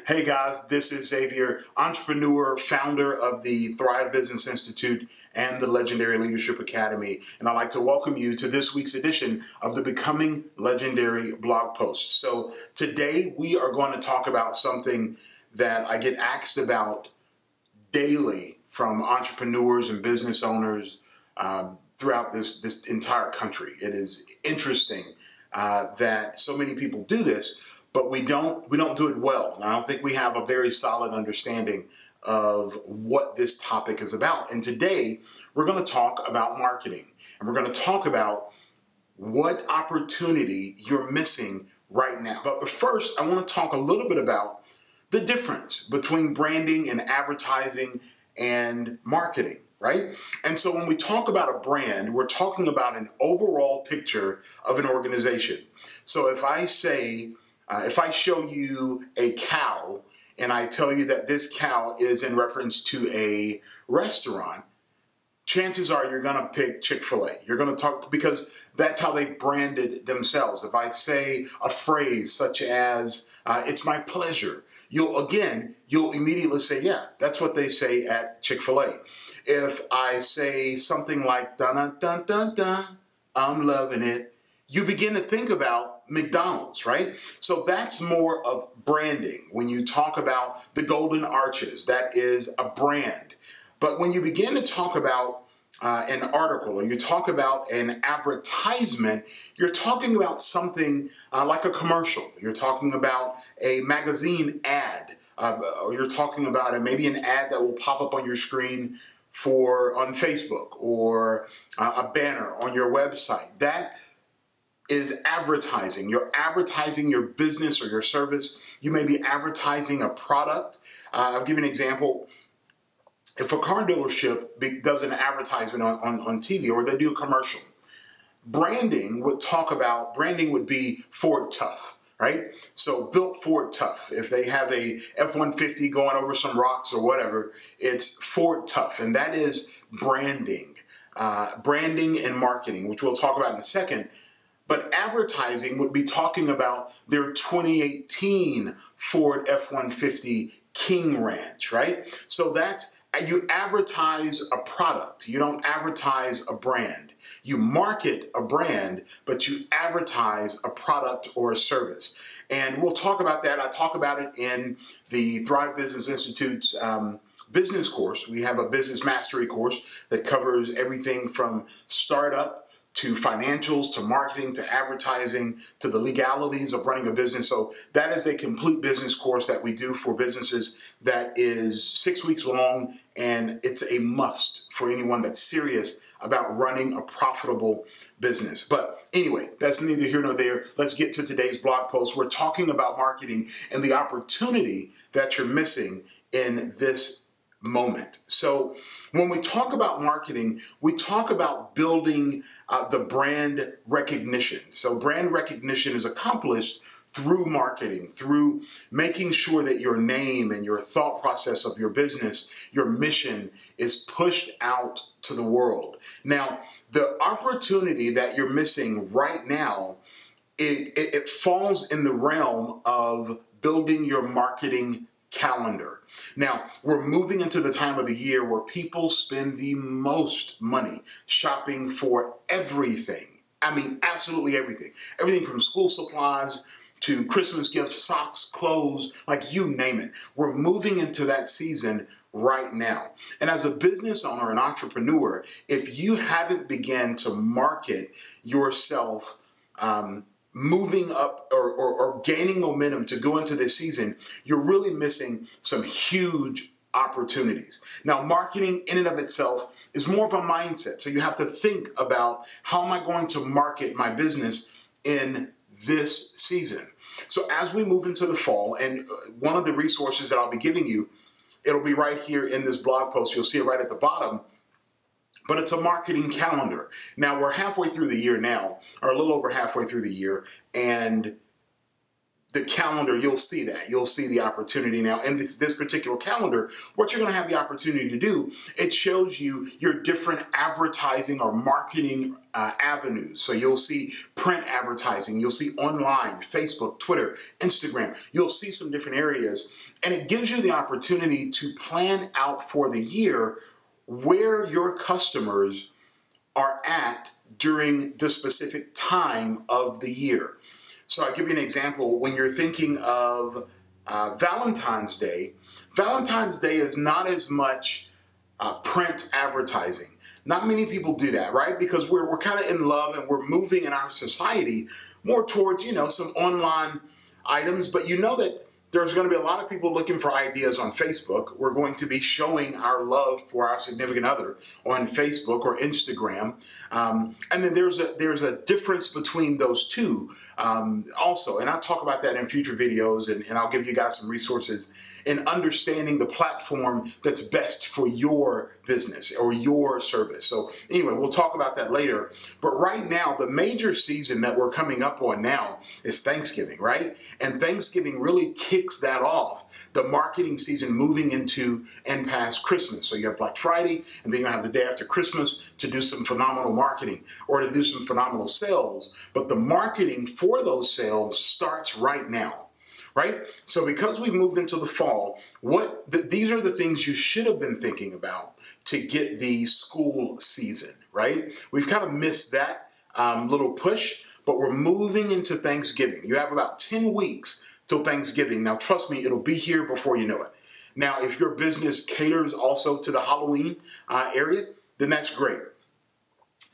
Hey guys, this is Xavier, entrepreneur, founder of the Thrive Business Institute and the Legendary Leadership Academy. And I'd like to welcome you to this week's edition of the Becoming Legendary blog post. So today we are going to talk about something that I get asked about daily from entrepreneurs and business owners throughout this entire country. It is interesting that so many people do this, but we don't do it well. And I don't think we have a very solid understanding of what this topic is about. And today we're going to talk about marketing, and we're going to talk about what opportunity you're missing right now. But first, I want to talk a little bit about the difference between branding and advertising and marketing, right? And so when we talk about a brand, we're talking about an overall picture of an organization. So if I show you a cow and I tell you that this cow is in reference to a restaurant, chances are you're going to pick Chick-fil-A. You're going to talk because that's how they branded themselves. If I say a phrase such as, it's my pleasure, you'll immediately say, yeah, that's what they say at Chick-fil-A. If I say something like, dun dun dun dun dun, I'm loving it, you begin to think about McDonald's, right? So that's more of branding. When you talk about the Golden Arches, that is a brand. But when you begin to talk about an article, or you talk about an advertisement, you're talking about something like a commercial. You're talking about a magazine ad, or you're talking about maybe an ad that will pop up on your screen on Facebook, or a banner on your website. That is advertising. You're advertising your business or your service. You may be advertising a product. I'll give you an example. If a car dealership does an advertisement on TV, or they do a commercial, branding would be Ford Tough, right? So built Ford Tough. If they have a F-150 going over some rocks or whatever, it's Ford Tough. And that is branding. Branding and marketing, which we'll talk about in a second. But advertising would be talking about their 2018 Ford F-150 King Ranch, right? So you advertise a product. You don't advertise a brand. You market a brand, but you advertise a product or a service. And we'll talk about that. I talk about it in the Thrive Business Institute's business course. We have a business mastery course that covers everything from startup to financials, to marketing, to advertising, to the legalities of running a business. So that is a complete business course that we do for businesses that is 6 weeks long, and it's a must for anyone that's serious about running a profitable business. But anyway, that's neither here nor there. Let's get to today's blog post. We're talking about marketing and the opportunity that you're missing in this moment. So when we talk about marketing, we talk about building the brand recognition. So brand recognition is accomplished through marketing, through making sure that your name and your thought process of your business, your mission, is pushed out to the world. Now, the opportunity that you're missing right now, it falls in the realm of building your marketing calendar. Now, we're moving into the time of the year where people spend the most money shopping for everything. I mean, absolutely everything. Everything from school supplies to Christmas gifts, socks, clothes, like you name it. We're moving into that season right now. And as a business owner and entrepreneur, if you haven't begun to market yourself, moving up or gaining momentum to go into this season, you're really missing some huge opportunities. Now, marketing in and of itself is more of a mindset. So you have to think about, how am I going to market my business in this season? So as we move into the fall, and one of the resources that I'll be giving you, it'll be right here in this blog post. You'll see it right at the bottom. But it's a marketing calendar. Now, we're halfway through the year now, or a little over halfway through the year, and the calendar, you'll see that. You'll see the opportunity now. And this particular calendar, what you're going to have the opportunity to do, it shows you your different advertising or marketing avenues. So you'll see print advertising, you'll see online, Facebook, Twitter, Instagram. You'll see some different areas. And it gives you the opportunity to plan out for the year where your customers are at during the specific time of the year. So I'll give you an example. When you're thinking of Valentine's Day is not as much print advertising. Not many people do that, right? Because we're kind of in love and we're moving in our society more towards, some online items. But you know that there's going to be a lot of people looking for ideas on Facebook. We're going to be showing our love for our significant other on Facebook or Instagram. And then there's a difference between those two also. And I'll talk about that in future videos, and I'll give you guys some resources in understanding the platform that's best for your business or your service. So anyway, we'll talk about that later. But right now, the major season that we're coming up on now is Thanksgiving, right? And Thanksgiving really kicks that off, the marketing season moving into and past Christmas. So you have Black Friday, and then you have the day after Christmas to do some phenomenal marketing or to do some phenomenal sales. But the marketing for those sales starts right now. Right? So because we've moved into the fall, these are the things you should have been thinking about to get the school season, right? We've kind of missed that little push, but we're moving into Thanksgiving. You have about 10 weeks till Thanksgiving. Now, trust me, it'll be here before you know it. Now, if your business caters also to the Halloween area, then that's great.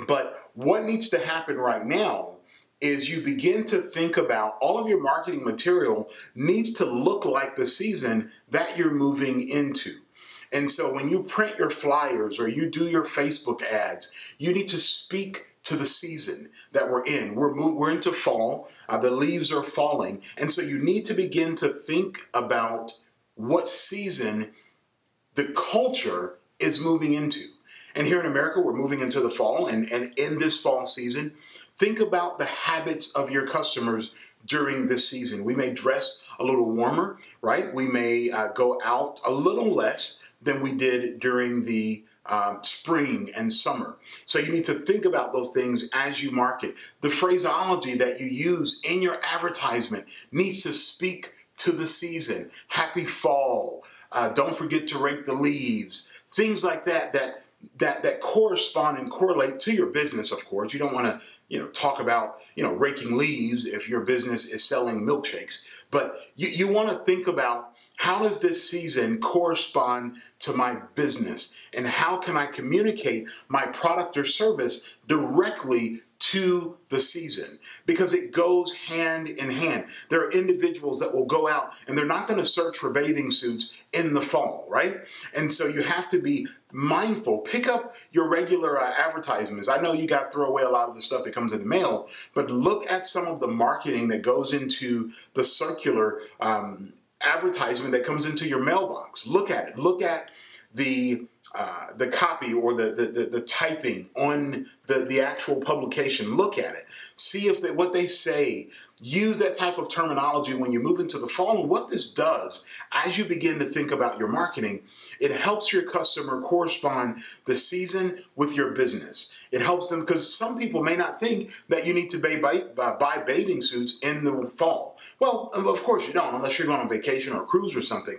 But what needs to happen right now is you begin to think about all of your marketing material needs to look like the season that you're moving into. And so when you print your flyers or you do your Facebook ads, you need to speak to the season that we're in. We're into fall. The leaves are falling. And so you need to begin to think about what season the culture is moving into. And here in America, we're moving into the fall. And in this fall season, think about the habits of your customers during this season. We may dress a little warmer, right? We may go out a little less than we did during the spring and summer. So you need to think about those things as you market. The phraseology that you use in your advertisement needs to speak to the season. Happy fall. Don't forget to rake the leaves. Things like that correspond and correlate to your business, of course. You don't want to, talk about, raking leaves if your business is selling milkshakes. But you want to think about, how does this season correspond to my business? And how can I communicate my product or service directly to the season? Because it goes hand in hand. There are individuals that will go out and they're not going to search for bathing suits in the fall, right? And so you have to be mindful. Pick up your regular advertisements. I know you guys throw away a lot of the stuff that comes in the mail, but look at some of the marketing that goes into the circular advertisement that comes into your mailbox. Look at it. Look at the copy or the typing on the actual publication. Look at it. See if what they say. Use that type of terminology when you move into the fall. And what this does, as you begin to think about your marketing, it helps your customer correspond the season with your business. It helps them, because some people may not think that you need to buy bathing suits in the fall. Well, of course you don't, unless you're going on vacation or a cruise or something.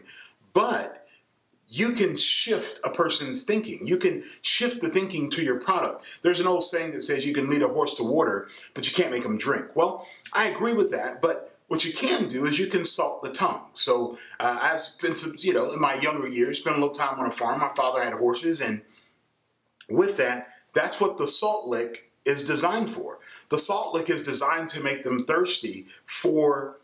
But you can shift a person's thinking. You can shift the thinking to your product. There's an old saying that says you can lead a horse to water, but you can't make him drink. Well, I agree with that, but what you can do is you can salt the tongue. So I spent some, in my younger years, spent a little time on a farm. My father had horses, and with that, that's what the salt lick is designed for. The salt lick is designed to make them thirsty for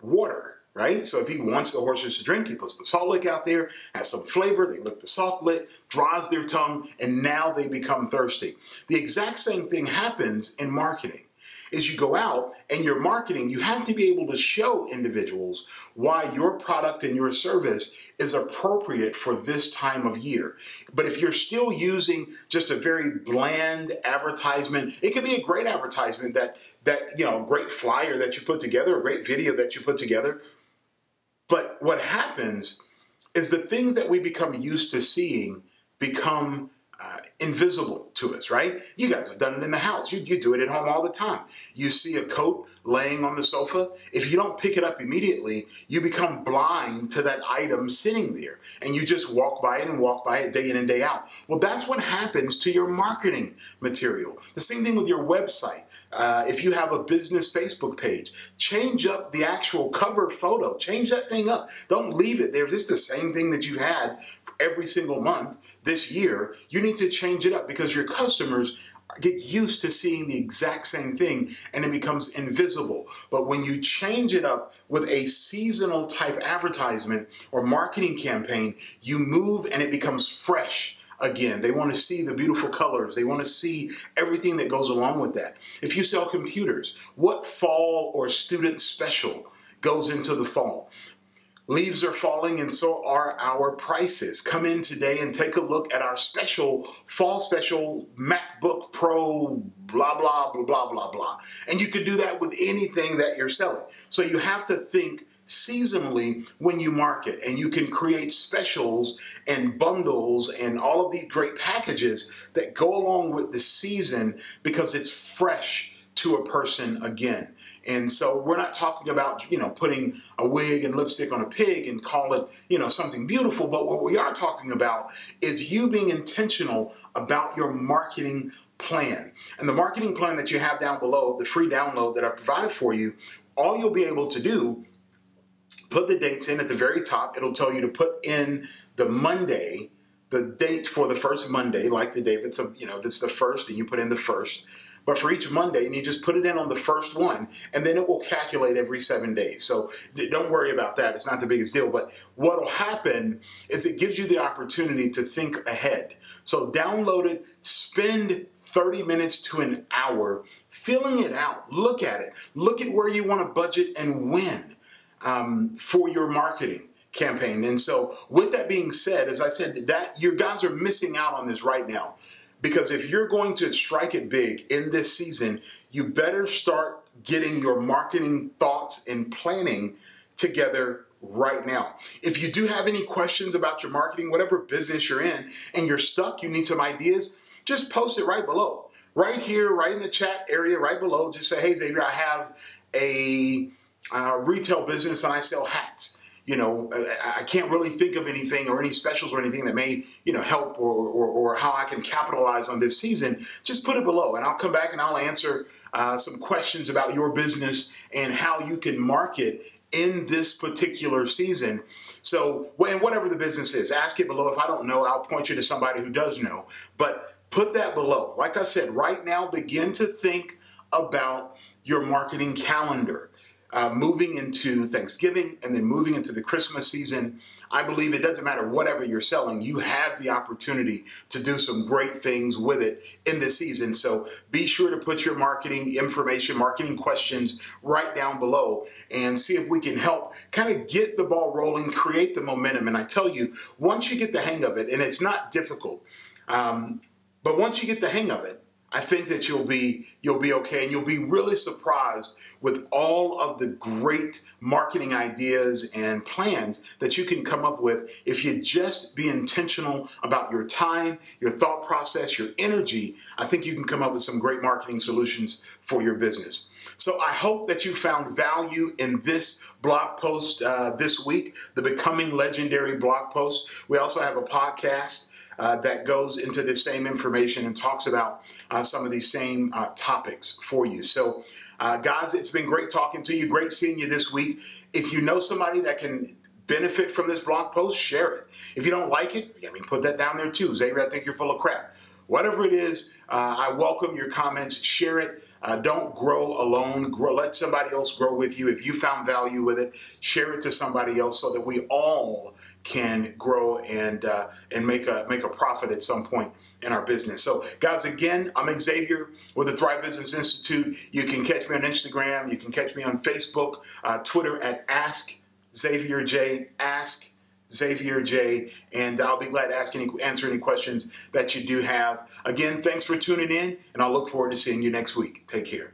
water. Right? So if he wants the horses to drink, he puts the salt lick out there, has some flavor, they lick the salt lick, dries their tongue, and now they become thirsty. The exact same thing happens in marketing. is you go out and you're marketing, you have to be able to show individuals why your product and your service is appropriate for this time of year. But if you're still using just a very bland advertisement, it could be a great advertisement that a great flyer that you put together, a great video that you put together. But what happens is the things that we become used to seeing become invisible to us, right? You guys have done it in the house. You do it at home all the time. You see a coat laying on the sofa. If you don't pick it up immediately, you become blind to that item sitting there, and you just walk by it day in and day out. Well, that's what happens to your marketing material. The same thing with your website. If you have a business Facebook page, change up the actual cover photo. Change that thing up. Don't leave it there. Just the same thing that you had every single month this year. You need to change it up because your customers get used to seeing the exact same thing and it becomes invisible. But when you change it up with a seasonal type advertisement or marketing campaign, you move and it becomes fresh. Again, they want to see the beautiful colors. They want to see everything that goes along with that. If you sell computers, what fall or student special goes into the fall? Leaves are falling and so are our prices. Come in today and take a look at our fall special MacBook Pro, blah, blah, blah, blah, blah, blah. And you can do that with anything that you're selling. So you have to think seasonally when you market, and you can create specials and bundles and all of these great packages that go along with the season because it's fresh to a person again. And so we're not talking about, putting a wig and lipstick on a pig and call it, something beautiful. But what we are talking about is you being intentional about your marketing plan. And the marketing plan that you have down below, the free download that I provided for you, all you'll be able to do, put the dates in at the very top. It'll tell you to put in the Monday, the date for the first Monday, like the day, if it's it's the first, and you put in the first. But for each Monday, and you just put it in on the first one, and then it will calculate every 7 days. So don't worry about that. It's not the biggest deal. But what will happen is it gives you the opportunity to think ahead. So download it, spend 30 minutes to an hour filling it out. Look at it. Look at where you want to budget and when for your marketing campaign. And so with that being said, as I said, that you guys are missing out on this right now. Because if you're going to strike it big in this season, you better start getting your marketing thoughts and planning together right now. If you do have any questions about your marketing, whatever business you're in, and you're stuck, you need some ideas, just post it right below. Right here, right in the chat area, right below, just say, hey, Xavier, I have a retail business and I sell hats. I can't really think of anything or any specials or anything that may, help or how I can capitalize on this season. Just put it below and I'll come back and I'll answer some questions about your business and how you can market in this particular season. So, and whatever the business is, ask it below. If I don't know, I'll point you to somebody who does know. But put that below. Like I said, right now, begin to think about your marketing calendar. Moving into Thanksgiving and then moving into the Christmas season, I believe it doesn't matter whatever you're selling, you have the opportunity to do some great things with it in this season. So be sure to put your marketing information, marketing questions right down below and see if we can help kind of get the ball rolling, create the momentum. And I tell you, once you get the hang of it, and it's not difficult, but once you get the hang of it, I think that you'll be okay, and you'll be really surprised with all of the great marketing ideas and plans that you can come up with if you just be intentional about your time, your thought process, your energy. I think you can come up with some great marketing solutions for your business. So I hope that you found value in this blog post this week, the Becoming Legendary blog post. We also have a podcast that goes into the same information and talks about some of these same topics for you. So, guys, it's been great talking to you. Great seeing you this week. If you know somebody that can benefit from this blog post, share it. If you don't like it, put that down there too. Xavier, I think you're full of crap. Whatever it is, I welcome your comments. Share it. Don't grow alone. Let somebody else grow with you. If you found value with it, share it to somebody else so that we all can grow and make a profit at some point in our business. So, guys, again, I'm Xavier with the Thrive Business Institute. You can catch me on Instagram. You can catch me on Facebook, Twitter at AskXavierJ, AskXavierJ, and I'll be glad to answer any questions that you do have. Again, thanks for tuning in, and I'll look forward to seeing you next week. Take care.